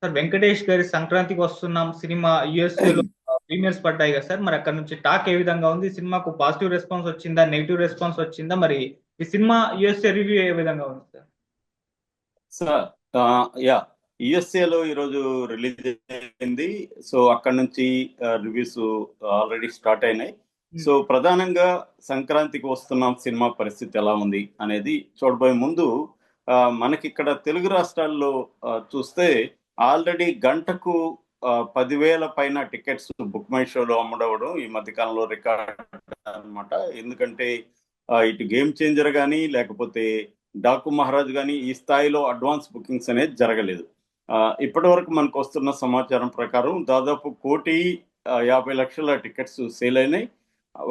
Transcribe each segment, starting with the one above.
Sir Venkatesh గారి సంక్రాంతికి వస్తున్నాం సినిమా యుఎస్ఏలో ప్రీమియర్స్ పడ్డాయి కదా సార్. మరి అక్కడ నుంచి టాక్ ఏ విధంగా ఉంది? సినిమాకు పాజిటివ్ రెస్పాన్స్ వచ్చిందా, నెగిటివ్ రెస్పాన్స్ వచ్చిందా? మరి ఈ సినిమా యుఎస్ఏ రివ్యూ ఏ విధంగా ఉంది సార్? సార్ యా యుఎస్ఏలో ఈరోజు రిలీజ్ అయింది. సో అక్కడ నుంచి రివ్యూస్ ఆల్రెడీ స్టార్ట్ అయినాయి. సో ప్రధానంగా సంక్రాంతికి వస్తున్నాం సినిమా పరిస్థితి ఎలా ఉంది అనేది చూడబోయే ముందు మనకి ఇక్కడ తెలుగు రాష్ట్రాల్లో చూస్తే ఆల్రెడీ గంటకు 10,000 పైన టికెట్స్ బుక్ మై షోలో అమ్ముడవడం ఈ మధ్యకాలంలో రికార్డ్ అనమాట. ఎందుకంటే ఇటు గేమ్ చేంజర్ కానీ లేకపోతే డాకు మహారాజ్ కానీ ఈ స్థాయిలో అడ్వాన్స్ బుకింగ్స్ అనేది జరగలేదు. ఇప్పటి వరకు మనకు వస్తున్న సమాచారం ప్రకారం దాదాపు 1,50,00,000 టికెట్స్ సేల్ అయినాయి.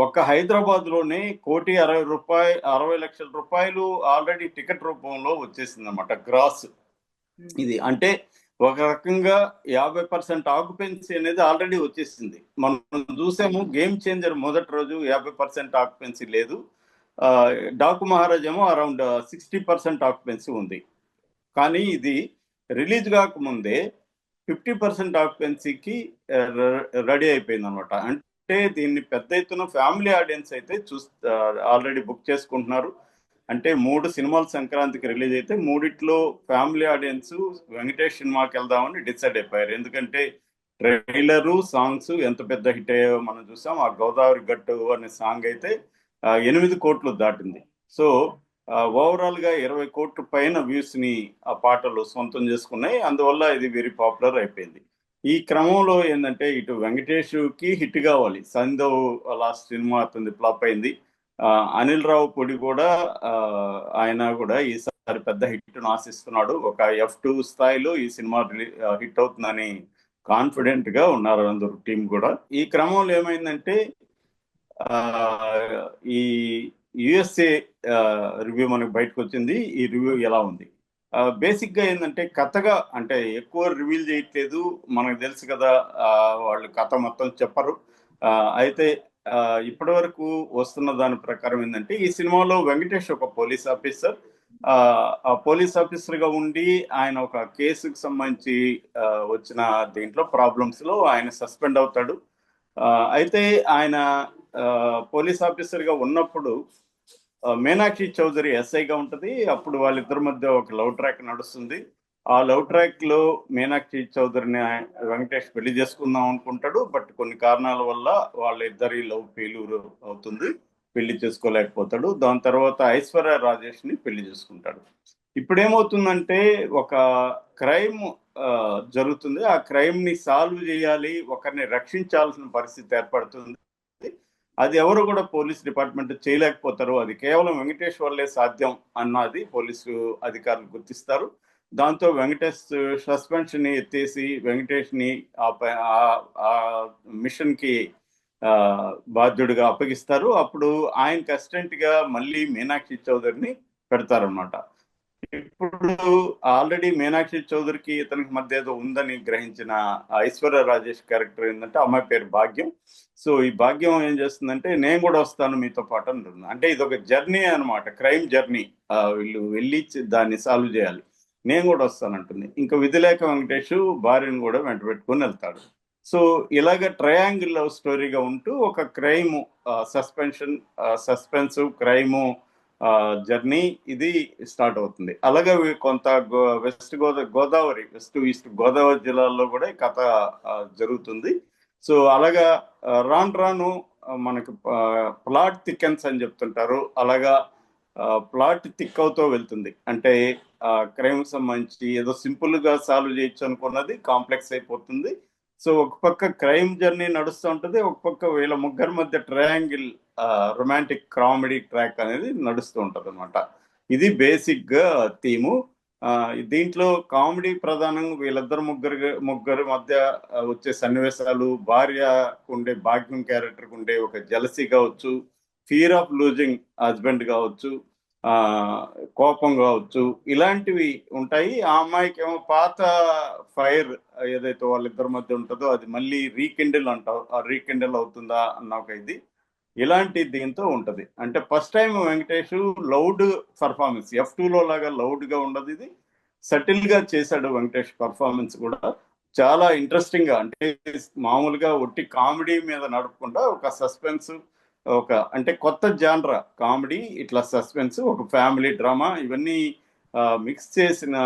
ఒక్క హైదరాబాద్ లోనే 1,60,60,00,000 రూపాయలు ఆల్రెడీ టికెట్ రూపంలో వచ్చేసింది అనమాట గ్రాస్. ఇది అంటే ఒక రకంగా 50% ఆక్యుపెన్సీ అనేది ఆల్రెడీ వచ్చేసింది. మనం చూసాము గేమ్ చేంజర్ మొదటి రోజు 50% ఆక్యుపెన్సీ లేదు. డాకు మహారాజ్ ఏమో అరౌండ్ 60% ఆక్యుపెన్సీ ఉంది. కానీ ఇది రిలీజ్ కాకముందే 50% ఆక్యుపెన్సీకి రెడీ అయిపోయింది అనమాట. అంటే దీన్ని పెద్ద ఎత్తున ఫ్యామిలీ ఆడియన్స్ అయితే ఆల్రెడీ బుక్ చేసుకుంటున్నారు. అంటే 3 సినిమాలు సంక్రాంతికి రిలీజ్ అయితే 3 ఫ్యామిలీ ఆడియన్స్ వెంకటేష్ సినిమాకి వెళ్దామని డిసైడ్ అయిపోయారు. ఎందుకంటే ట్రైలరు సాంగ్స్ ఎంత పెద్ద హిట్ అయ్యాయో మనం చూసాం. ఆ గోదావరి గట్టు అనే సాంగ్ అయితే 8 కోట్లు దాటింది. సో ఓవరాల్ గా 20 కోట్ల పైన వ్యూస్ ని ఆ పాటలు సొంతం చేసుకున్నాయి. అందువల్ల ఇది వెరీ పాపులర్ అయిపోయింది. ఈ క్రమంలో ఏంటంటే ఇటు వెంకటేష్ కి హిట్ కావాలి. సందవ్ లాస్ట్ సినిమా అతనిది ఫ్లాప్ అయింది. అనిల్ రావు పొడి కూడా ఆయన కూడా ఈసారి పెద్ద హిట్ ఆశిస్తున్నాడు. ఒక F2 స్థాయిలో ఈ సినిమా హిట్ అవుతుందని కాన్ఫిడెంట్ గా ఉన్నారు అందరూ టీం కూడా. ఈ క్రమంలో ఏమైందంటే ఈ యుఎస్ఏ రివ్యూ మనకు బయటకు వచ్చింది. ఈ రివ్యూ ఎలా ఉంది? బేసిక్ గా ఏంటంటే కథగా అంటే ఎక్కువ రివీల్ చేయట్లేదు. మనకు తెలుసు కదా, వాళ్ళు కథ మొత్తం చెప్పరు. అయితే ఇప్పటి వరకు వస్తున్న దాని ప్రకారం ఏంటంటే ఈ సినిమాలో వెంకటేష్ ఒక పోలీస్ ఆఫీసర్. ఆ పోలీస్ ఆఫీసర్ గా ఉండి ఆయన ఒక కేసుకు సంబంధించి వచ్చిన దీంట్లో ప్రాబ్లమ్స్ లో ఆయన సస్పెండ్ అవుతాడు. అయితే ఆయన పోలీస్ ఆఫీసర్ గా ఉన్నప్పుడు మీనాక్షి చౌదరి ఎస్ఐగా ఉంటది. అప్పుడు వాళ్ళిద్దరి మధ్య ఒక లవ్ ట్రాక్ నడుస్తుంది. ఆ లవ్ ట్రాక్ లో మీనాక్షి చౌదరిని వెంకటేష్ పెళ్లి చేసుకుందాం అనుకుంటాడు. బట్ కొన్ని కారణాల వల్ల వాళ్ళిద్దరి లవ్ ఫెయిల్యూర్ అవుతుంది. పెళ్లి చేసుకోలేకపోతాడు. దాని తర్వాత ఐశ్వర్య రాజేష్ ని పెళ్లి చేసుకుంటాడు. ఇప్పుడు ఏమవుతుందంటే ఒక క్రైమ్ జరుగుతుంది. ఆ క్రైమ్ ని సాల్వ్ చేయాలి, ఒకరిని రక్షించాల్సిన పరిస్థితి ఏర్పడుతుంది. అది ఎవరు కూడా పోలీస్ డిపార్ట్మెంట్ చేయలేకపోతారు. అది కేవలం వెంకటేష్ వల్లే సాధ్యం అన్నది పోలీసు అధికారులు గుర్తిస్తారు. దాంతో వెంకటేష్ సస్పెన్షన్ ని ఎత్తేసి వెంకటేష్ ని ఆ మిషన్ కి బాధ్యుడిగా అప్పగిస్తారు. అప్పుడు ఆయనకి అసిస్టెంట్ గా మళ్ళీ మీనాక్షి చౌదరిని పెడతారనమాట. ఇప్పుడు ఆల్రెడీ మీనాక్షి చౌదరికి ఇతనికి మధ్య ఏదో ఉందని గ్రహించిన ఐశ్వర్య రాజేష్ క్యారెక్టర్ ఏంటంటే అమ్మాయి పేరు భాగ్యం. సో ఈ భాగ్యం ఏం చేస్తుందంటే నేను కూడా వస్తాను మీతో పాటు అంటుంది. అంటే ఇది ఒక జర్నీ అనమాట, క్రైమ్ జర్నీ. వీళ్ళు వెళ్ళి దాన్ని సాల్వ్ చేయాలి, నేను కూడా వస్తానంటుంది. ఇంకా విధిలేక వెంకటేష్ భార్యను కూడా వెంట పెట్టుకుని వెళ్తాడు. సో ఇలాగ ట్రయాంగిల్ లవ్ స్టోరీగా ఉంటూ ఒక క్రైమ్ సస్పెన్స్ క్రైము జర్నీ ఇది స్టార్ట్ అవుతుంది. అలాగే కొంత వెస్ట్ ఈస్ట్ గోదావరి జిల్లాల్లో కూడా ఈ కథ జరుగుతుంది. సో అలాగా రాను రాను మనకు ప్లాట్ థికెన్స్ అని చెప్తుంటారు. అలాగా ప్లాట్ థిక్ అవుతూ వెళ్తుంది. అంటే క్రైమ్ సంబంధించి ఏదో సింపుల్ గా సాల్వ్ చేయొచ్చు అనుకున్నది కాంప్లెక్స్ అయిపోతుంది. సో ఒక పక్క క్రైమ్ జర్నీ నడుస్తూ ఉంటుంది, ఒక పక్క వీళ్ళ ముగ్గురి మధ్య ట్రయాంగిల్ రొమాంటిక్ కామెడీ ట్రాక్ అనేది నడుస్తూ ఉంటది అనమాట. ఇది బేసిక్ గా థీము. దీంట్లో కామెడీ ప్రధానంగా వీళ్ళిద్దరు ముగ్గురు మధ్య వచ్చే సన్నివేశాలు, భార్యకు ఉండే భాగ్యం క్యారెక్టర్కి ఉండే ఒక జలసీ కావచ్చు, ఫియర్ ఆఫ్ లూజింగ్ హస్బెండ్ కావచ్చు, కోపం కావచ్చు, ఇలాంటివి ఉంటాయి. ఆ అమ్మాయికి ఏమో పాత ఫైర్ ఏదైతే వాళ్ళిద్దరి మధ్య ఉంటుందో అది మళ్ళీ రీకిండిల్ అవుతుందా అన్న ఒక ఇది ఇలాంటి దీంతో ఉంటది. అంటే first time Venkatesh loud performance F2లో లాగా లౌడ్ గా ఉండదు ఇది. సటిల్ గా చేశాడు వెంకటేష్. పర్ఫార్మెన్స్ కూడా చాలా ఇంట్రెస్టింగ్ గా, అంటే మామూలుగా ఒట్టి కామెడీ మీద నడపకుండా ఒక సస్పెన్స్, ఒక అంటే కొత్త జాన్రా కామెడీ, ఇట్లా సస్పెన్స్, ఒక ఫ్యామిలీ డ్రామా, ఇవన్నీ మిక్స్ చేసిన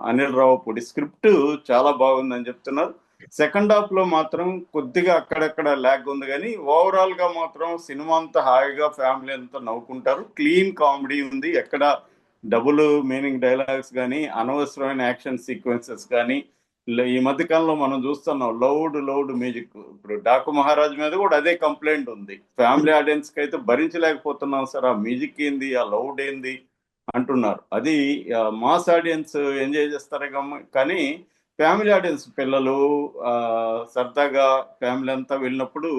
అనిల్ రావుపూడి స్క్రిప్ట్ చాలా బాగుందని చెప్తున్నారు. సెకండ్ హాఫ్ లో మాత్రం కొద్దిగా అక్కడక్కడ ల్యాగ్ ఉంది, కానీ ఓవరాల్ గా మాత్రం సినిమా అంతా హాయిగా ఫ్యామిలీ అంతా నవ్వుకుంటారు. క్లీన్ కామెడీ ఉంది, ఎక్కడ డబుల్ మీనింగ్ డైలాగ్స్ కానీ అనవసరమైన యాక్షన్ సీక్వెన్సెస్ కానీ. ఈ మధ్య కాలంలో మనం చూస్తున్నాం లౌడ్ మ్యూజిక్. ఇప్పుడు డాకు మహారాజ్ మీద కూడా అదే కంప్లైంట్ ఉంది. ఫ్యామిలీ ఆడియన్స్ కి అయితే భరించలేకపోతున్నాం సార్, ఆ మ్యూజిక్ ఏంది, ఆ లౌడ్ ఏంది అంటున్నారు. అది మాస్ ఆడియన్స్ ఎంజాయ్ చేస్తారు కానీ ఫ్యామిలీ ఆడియన్స్, పిల్లలు సరదాగా ఫ్యామిలీ అంతా వెళ్ళినప్పుడు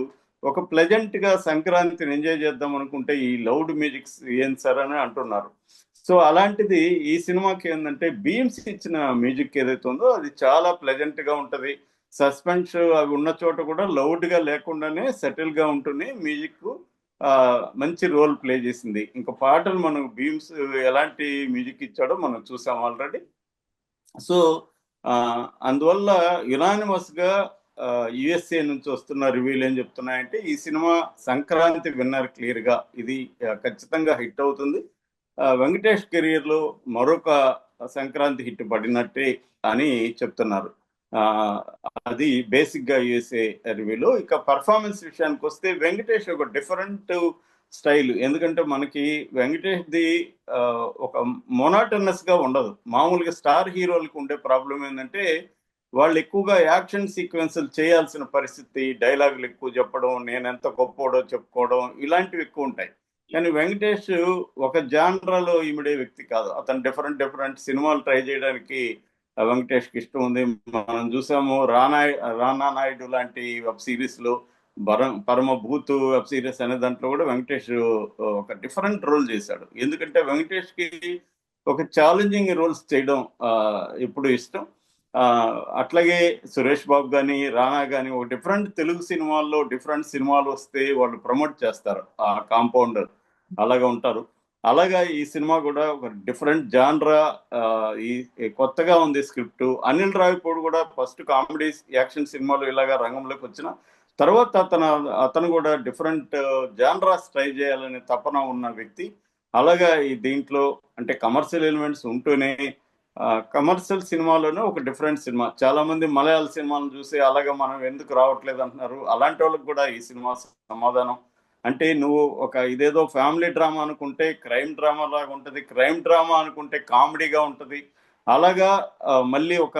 ఒక ప్లెజెంట్ గా సంక్రాంతిని ఎంజాయ్ చేద్దాం అనుకుంటే ఈ లౌడ్ మ్యూజిక్స్ ఏం సార్ అని అంటున్నారు. సో అలాంటిది ఈ సినిమాకి ఏంటంటే బీమ్స్ ఇచ్చిన మ్యూజిక్ ఏదైతే ఉందో అది చాలా ప్లెజెంట్ గా ఉంటది. సస్పెన్స్ అవి ఉన్న చోట కూడా లౌడ్ గా లేకుండానే సెటిల్ గా ఉంటుంది మ్యూజిక్. మంచి రోల్ ప్లే చేసింది. ఇంకా పాటలు మనం బీమ్స్ ఎలాంటి మ్యూజిక్ ఇచ్చాడో మనం చూసాం ఆల్రెడీ. సో అందువల్ల యునానిమస్ గా యుఎస్ఏ నుంచి వస్తున్న రివ్యూలు ఏం చెప్తున్నాయంటే ఈ సినిమా సంక్రాంతి విన్నర్ క్లియర్ గా, ఇది ఖచ్చితంగా హిట్ అవుతుంది. వెంకటేష్ కెరీర్ లో మరొక సంక్రాంతి హిట్ పడినట్టే అని చెప్తున్నారు. అది బేసిక్ గా యుఎస్ఏ రివ్యూలో. ఇక పర్ఫార్మెన్స్ విషయానికి వస్తే వెంకటేష్ ఒక డిఫరెంట్ స్టైల్. ఎందుకంటే మనకి వెంకటేష్ ది ఒక మొనాటనస్ గా ఉండదు. మామూలుగా స్టార్ హీరోలకు ఉండే ప్రాబ్లం ఏంటంటే వాళ్ళు ఎక్కువగా యాక్షన్ సీక్వెన్సులు చేయాల్సిన పరిస్థితి, డైలాగులు ఎక్కువ చెప్పడం, నేను ఎంత గొప్పోడో చెప్పుకోవడం, ఇలాంటివి ఎక్కువ ఉంటాయి. కానీ వెంకటేష్ ఒక జానరాలో ఇమిడే వ్యక్తి కాదు. అతను డిఫరెంట్ సినిమాలు ట్రై చేయడానికి వెంకటేష్కి ఇష్టం ఉంది. మనం చూసాము రానా నాయుడు లాంటి వెబ్ సిరీస్ లో, పరమ భూతు వెబ్ సిరీస్ అనే దాంట్లో కూడా వెంకటేష్ ఒక డిఫరెంట్ రోల్ చేశాడు. ఎందుకంటే వెంకటేష్ కి ఒక ఛాలెంజింగ్ రోల్స్ చేయడం ఎప్పుడు ఇష్టం. అట్లాగే సురేష్ బాబు కానీ రానా కానీ ఒక డిఫరెంట్ తెలుగు సినిమాల్లో డిఫరెంట్ సినిమాలు వస్తే వాళ్ళు ప్రమోట్ చేస్తారు, ఆ కాంపౌండర్ అలాగా ఉంటారు. అలాగా ఈ సినిమా కూడా ఒక డిఫరెంట్ జాన్రా, ఈ కొత్తగా ఉంది స్క్రిప్ట్. అనిల్ రావిపూడి కూడా ఫస్ట్ కామెడీ యాక్షన్ సినిమాలు ఇలాగా రంగంలోకి వచ్చిన తర్వాత అతను కూడా డిఫరెంట్ జాన్రాస్ ట్రై చేయాలనే తపన ఉన్న వ్యక్తి. అలాగా ఈ దీంట్లో అంటే కమర్షియల్ ఎలిమెంట్స్ ఉంటూనే కమర్షియల్ సినిమాలోనే ఒక డిఫరెంట్ సినిమా. చాలా మంది మలయాళ సినిమాలను చూసి అలాగా మనం ఎందుకు రావట్లేదు అంటున్నారు. అలాంటి వాళ్ళకి కూడా ఈ సినిమా సమాధానం. అంటే నువ్వు ఒక ఇదేదో ఫ్యామిలీ డ్రామా అనుకుంటే క్రైమ్ డ్రామా లాగా ఉంటుంది, క్రైమ్ డ్రామా అనుకుంటే కామెడీగా ఉంటుంది. అలాగా మళ్ళీ ఒక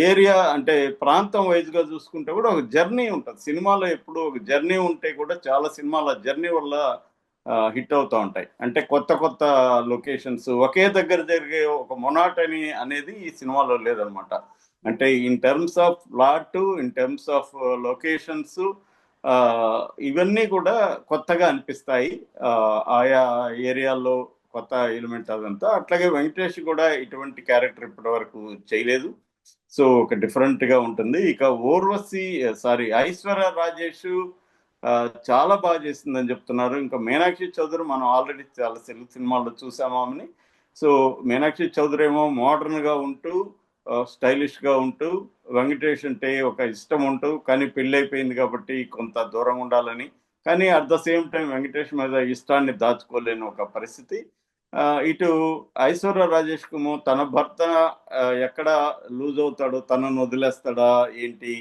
ఏరియా అంటే ప్రాంతం వైజ్ గా చూసుకుంటే కూడా ఒక జర్నీ ఉంటుంది సినిమాలో. ఎప్పుడు ఒక జర్నీ ఉంటే కూడా చాలా సినిమాల జర్నీ వల్ల హిట్ అవుతూ ఉంటాయి. అంటే కొత్త లొకేషన్స్, ఒకే దగ్గర జరిగే ఒక మొనాటనీ అనేది ఈ సినిమాలో లేదనమాట. అంటే in terms of plot, in terms of locations, ఇవన్నీ కూడా కొత్తగా అనిపిస్తాయి. ఆయా ఏరియాల్లో కొత్త ఎలిమెంట్ అదంతా. అట్లాగే వెంకటేష్ కూడా ఇటువంటి క్యారెక్టర్ ఇప్పటి వరకు చేయలేదు. సో ఒక డిఫరెంట్ గా ఉంటుంది. ఇక ఐశ్వర్య రాజేష్ చాలా బాగా చేసిందని చెప్తున్నారు. ఇంకా మీనాక్షి చౌదరి మనం ఆల్రెడీ చాలా తెలుగు సినిమాల్లో చూసామామని. సో మీనాక్షి చౌదరి ఏమో మోడర్న్ గా ఉంటూ స్టైలిష్ గా ఉంటూ, వెంకటేష్ అంటే ఒక ఇష్టం ఉంటూ, కానీ పెళ్లి అయిపోయింది కాబట్టి కొంత దూరం ఉండాలని, కానీ at the same time Venkatesh మీద ఇష్టాన్ని దాచుకోలేని ఒక పరిస్థితి. ఇటు ఐశ్వర్య రాజేష్ కుమో తన భర్త ఎక్కడ లూజ్ అవుతాడో, తనను వదిలేస్తాడా ఏంటి,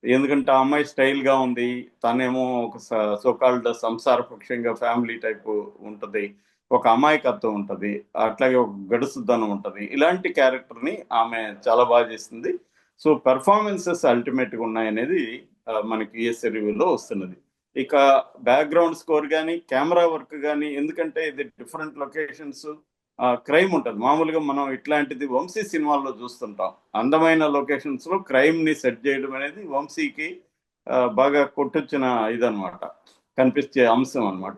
ఎందుకంటే ఆ అమ్మాయి స్టైల్ గా ఉంది, తనేమో ఒక సోకాల్డ్ సంసార పక్షంగా ఫ్యామిలీ టైప్ ఉంటది, ఒక అమాయకత్వం ఉంటది, అట్లాగే ఒక గడుసుదనం ఉంటది. ఇలాంటి క్యారెక్టర్ ని ఆమె చాలా బాగా చేస్తుంది. సో పెర్ఫార్మెన్సెస్ అల్టిమేట్ గా ఉన్నాయనేది మనకి యుఎస్ రివ్యూలో వస్తున్నది. ఇక బ్యాక్గ్రౌండ్ స్కోర్ కానీ కెమెరా వర్క్ కానీ, ఎందుకంటే ఇది డిఫరెంట్ లొకేషన్స్, క్రైమ్ ఉంటుంది. మామూలుగా మనం ఇట్లాంటిది వంశీ సినిమాల్లో చూస్తుంటాం. అందమైన లొకేషన్స్ లో క్రైమ్ ని సెట్ చేయడం అనేది వంశీకి బాగా కొట్టొచ్చిన ఇదనమాట, కనిపించే అంశం అనమాట.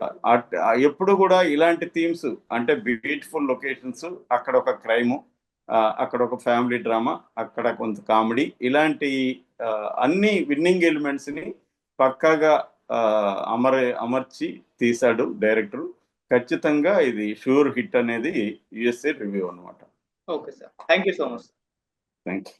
ఎప్పుడు కూడా ఇలాంటి థీమ్స్ అంటే బ్యూటిఫుల్ లొకేషన్స్, అక్కడ ఒక క్రైమ్, అక్కడ ఒక ఫ్యామిలీ డ్రామా, అక్కడ కొంత కామెడీ, ఇలాంటి అన్ని విన్నింగ్ ఎలిమెంట్స్ ని పక్కాగా అమర్చి తీశాడు డైరెక్టర్. ఖచ్చితంగా ఇది షూర్ హిట్ అనేది యుఎస్ఏ రివ్యూ అనమాట. Okay sir. Thank you so much. Thank you.